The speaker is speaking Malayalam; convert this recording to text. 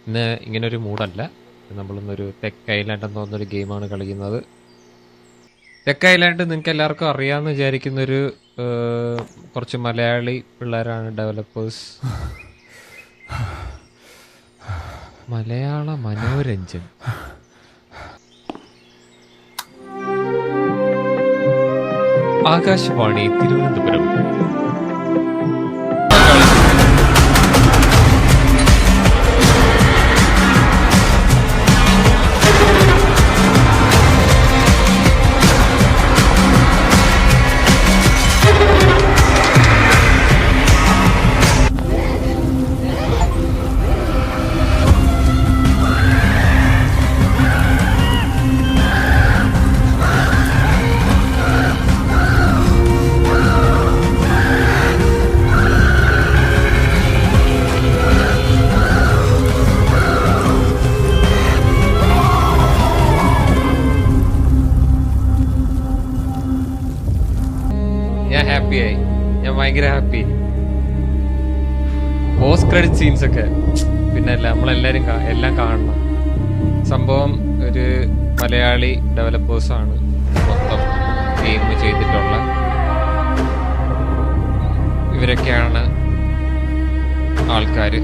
ഇന്ന് ഇങ്ങനൊരു മൂഡല്ല. നമ്മളിന്നൊരു തെക്ക് ഐലാൻഡ് എന്ന് പറഞ്ഞൊരു ഗെയിമാണ് കളിക്കുന്നത്. തെക്ക് ഐലാൻഡ് നിങ്ങൾക്ക് എല്ലാവർക്കും അറിയാമെന്ന് വിചാരിക്കുന്നൊരു കുറച്ച് മലയാളി പിള്ളേരാണ് ഡെവലപ്പേഴ്സ്. മലയാള മനോരഞ്ജൻ. ആകാശവാണി തിരുവനന്തപുരം. ഞാൻ ഹാപ്പിയായി, ഞാൻ ഭയങ്കര ഹാപ്പി. പോസ്റ്റ് ക്രെഡിറ്റ് സീൻസ് ഒക്കെ പിന്നെ അല്ല, നമ്മളെല്ലാരും എല്ലാം കാണണം. സംഭവം ഒരു മലയാളി ഡെവലപ്പേഴ്സാണ് മൊത്തം ഗെയിം ചെയ്തിട്ടുള്ള. ഇവരൊക്കെയാണ് ആൾക്കാർ.